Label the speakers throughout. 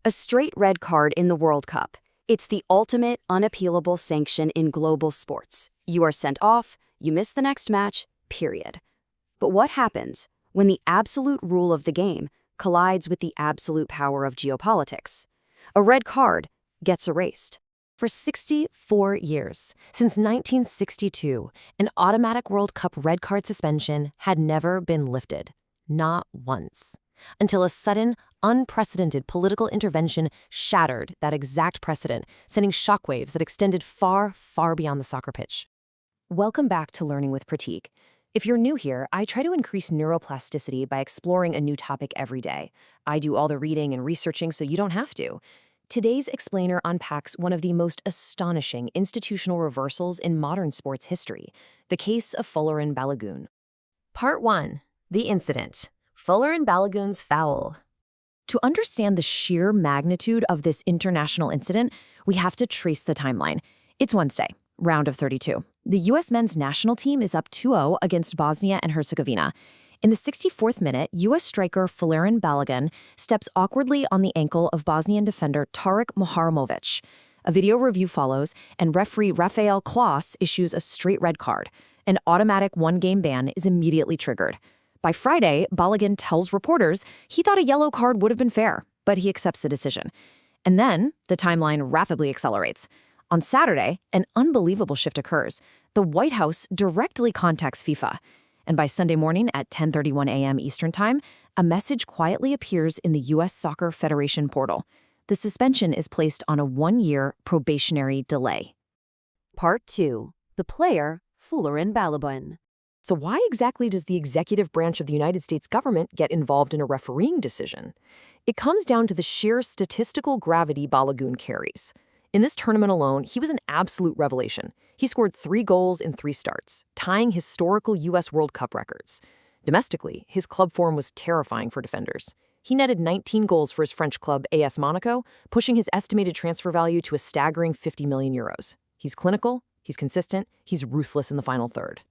Speaker 1: A straight red card in the World Cup. It's the ultimate unappealable sanction in global sports. You are sent off, you miss the next match, period. But what happens when the absolute rule of the game collides with the absolute power of geopolitics? A red card gets erased.
Speaker 2: For 64 years, since 1962, an automatic World Cup red card suspension had never been lifted. Not once. Until a sudden, unprecedented political intervention shattered that exact precedent, sending shockwaves that extended far, far beyond the soccer pitch. Welcome back to Learning with Pratik. If you're new here, I try to increase neuroplasticity by exploring a new topic every day. I do all the reading and researching so you don't have to. Today's explainer unpacks one of the most astonishing institutional reversals in modern sports history, the case of Folarin Balogun. Part 1. The Incident. Folarin Balogun's foul. To understand the sheer magnitude of this international incident, we have to trace the timeline. It's Wednesday, round of 32. The U.S. men's national team is up 2-0 against Bosnia and Herzegovina. In the 64th minute, U.S. striker Folarin Balogun steps awkwardly on the ankle of Bosnian defender Tarik Moharamovic. A video review follows, and referee Rafael Klaus issues a straight red card. An automatic one-game ban is immediately triggered. By Friday, Balogun tells reporters he thought a yellow card would have been fair, but he accepts the decision. And then, the timeline rapidly accelerates. On Saturday, an unbelievable shift occurs. The White House directly contacts FIFA. And by Sunday morning at 10:31 a.m. Eastern Time, a message quietly appears in the U.S. Soccer Federation portal. The suspension is placed on a one-year probationary delay.
Speaker 1: Part 2. The player, Folarin Balogun.
Speaker 2: So why exactly does the executive branch of the United States government get involved in a refereeing decision? It comes down to the sheer statistical gravity Balogun carries. In this tournament alone, he was an absolute revelation. He scored 3 goals in 3 starts, tying historical U.S. World Cup records. Domestically, his club form was terrifying for defenders. He netted 19 goals for his French club AS Monaco, pushing his estimated transfer value to a staggering 50 million euros. He's clinical, he's consistent, he's ruthless in the final third.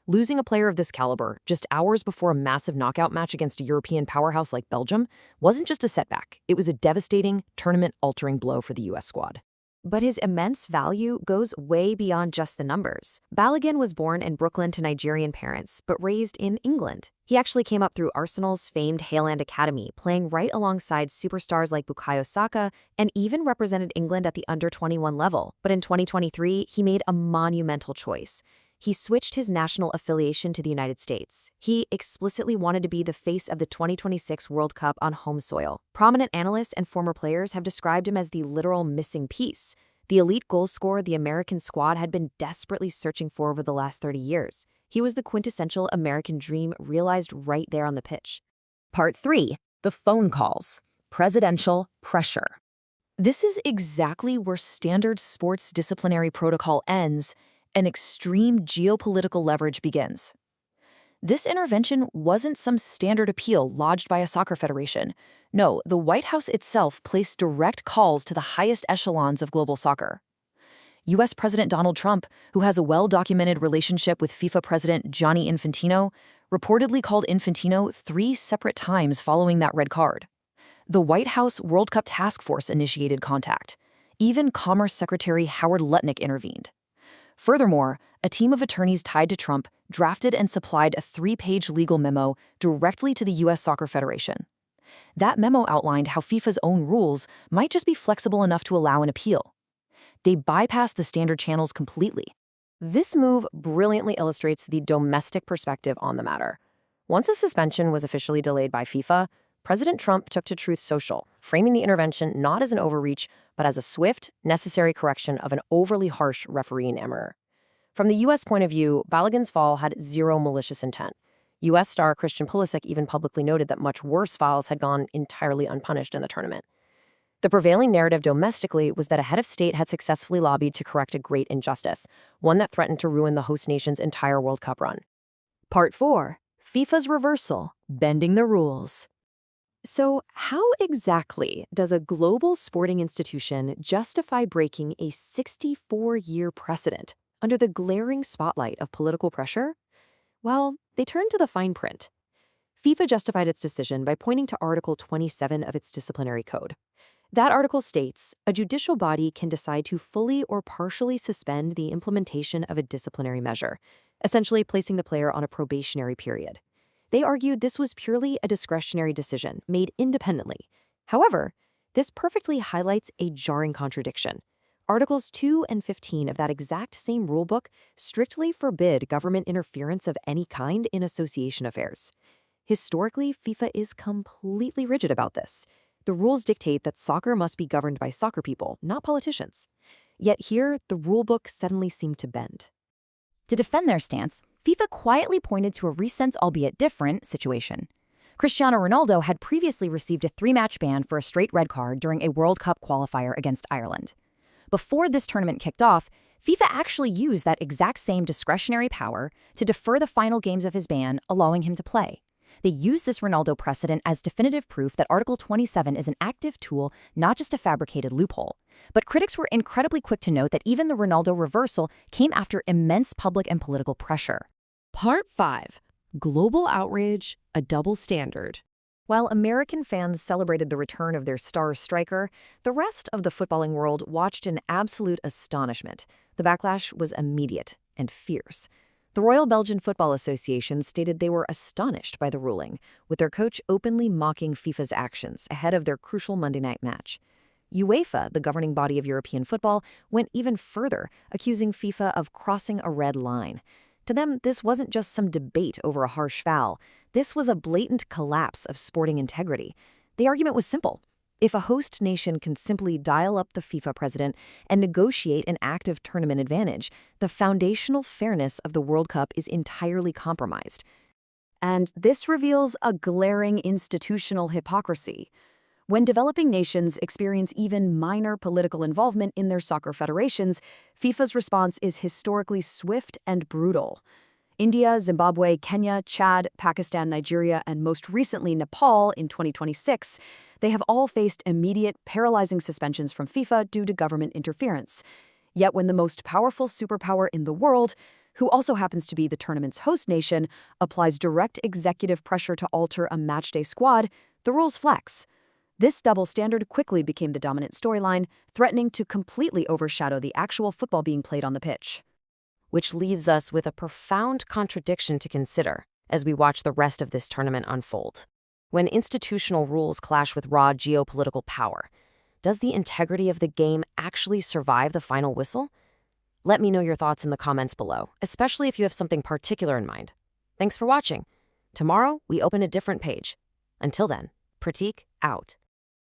Speaker 2: Losing a player of this caliber, just hours before a massive knockout match against a European powerhouse like Belgium, wasn't just a setback. It was a devastating, tournament-altering blow for the U.S. squad.
Speaker 1: But his immense value goes way beyond just the numbers. Balogun was born in Brooklyn to Nigerian parents, but raised in England. He actually came up through Arsenal's famed Hale End Academy, playing right alongside superstars like Bukayo Saka, and even represented England at the under-21 level. But in 2023, he made a monumental choice. He switched his national affiliation to the United States. He explicitly wanted to be the face of the 2026 World Cup on home soil. Prominent analysts and former players have described him as the literal missing piece, the elite goal scorer the American squad had been desperately searching for over the last 30 years. He was the quintessential American dream realized right there on the pitch.
Speaker 2: Part 3. The phone calls. Presidential pressure. This is exactly where standard sports disciplinary protocol ends and extreme geopolitical leverage begins. This intervention wasn't some standard appeal lodged by a soccer federation. No, the White House itself placed direct calls to the highest echelons of global soccer. U.S. President Donald Trump, who has a well-documented relationship with FIFA President Gianni Infantino, reportedly called Infantino 3 separate times following that red card. The White House World Cup Task Force initiated contact. Even Commerce Secretary Howard Lutnick intervened. Furthermore, a team of attorneys tied to Trump drafted and supplied a 3-page legal memo directly to the U.S. Soccer Federation. That memo outlined how FIFA's own rules might just be flexible enough to allow an appeal. They bypassed the standard channels completely. This move brilliantly illustrates the domestic perspective on the matter. Once the suspension was officially delayed by FIFA, President Trump took to Truth Social, framing the intervention not as an overreach, but as a swift, necessary correction of an overly harsh refereeing error. From the U.S. point of view, Balogun's fall had zero malicious intent. U.S. star Christian Pulisic even publicly noted that much worse fouls had gone entirely unpunished in the tournament. The prevailing narrative domestically was that a head of state had successfully lobbied to correct a great injustice, one that threatened to ruin the host nation's entire World Cup run.
Speaker 1: Part 4. FIFA's reversal, bending the rules. So how exactly does a global sporting institution justify breaking a 64-year precedent under the glaring spotlight of political pressure? Well, they turned to the fine print. FIFA justified its decision by pointing to Article 27 of its disciplinary code. That article states, a judicial body can decide to fully or partially suspend the implementation of a disciplinary measure, essentially placing the player on a probationary period. They argued this was purely a discretionary decision made independently. However, this perfectly highlights a jarring contradiction. Articles 2 and 15 of that exact same rulebook strictly forbid government interference of any kind in association affairs. Historically, FIFA is completely rigid about this. The rules dictate that soccer must be governed by soccer people, not politicians. Yet here, the rulebook suddenly seemed to bend.
Speaker 3: To defend their stance, FIFA quietly pointed to a recent, albeit different, situation. Cristiano Ronaldo had previously received a 3-match ban for a straight red card during a World Cup qualifier against Ireland. Before this tournament kicked off, FIFA actually used that exact same discretionary power to defer the final games of his ban, allowing him to play. They used this Ronaldo precedent as definitive proof that Article 27 is an active tool, not just a fabricated loophole. But critics were incredibly quick to note that even the Ronaldo reversal came after immense public and political pressure.
Speaker 2: Part 5. Global outrage, a double standard.
Speaker 1: While American fans celebrated the return of their star striker, the rest of the footballing world watched in absolute astonishment. The backlash was immediate and fierce. The Royal Belgian Football Association stated they were astonished by the ruling, with their coach openly mocking FIFA's actions ahead of their crucial Monday night match. UEFA, the governing body of European football, went even further, accusing FIFA of crossing a red line. To them, this wasn't just some debate over a harsh foul. This was a blatant collapse of sporting integrity. The argument was simple. If a host nation can simply dial up the FIFA president and negotiate an active tournament advantage, the foundational fairness of the World Cup is entirely compromised. And this reveals a glaring institutional hypocrisy. When developing nations experience even minor political involvement in their soccer federations, FIFA's response is historically swift and brutal. India, Zimbabwe, Kenya, Chad, Pakistan, Nigeria, and most recently Nepal in 2026, they have all faced immediate, paralyzing suspensions from FIFA due to government interference. Yet when the most powerful superpower in the world, who also happens to be the tournament's host nation, applies direct executive pressure to alter a matchday squad, the rules flex. This double standard quickly became the dominant storyline, threatening to completely overshadow the actual football being played on the pitch.
Speaker 2: Which leaves us with a profound contradiction to consider as we watch the rest of this tournament unfold. When institutional rules clash with raw geopolitical power, does the integrity of the game actually survive the final whistle? Let me know your thoughts in the comments below, especially if you have something particular in mind. Thanks for watching. Tomorrow, we open a different page. Until then, Pratik out.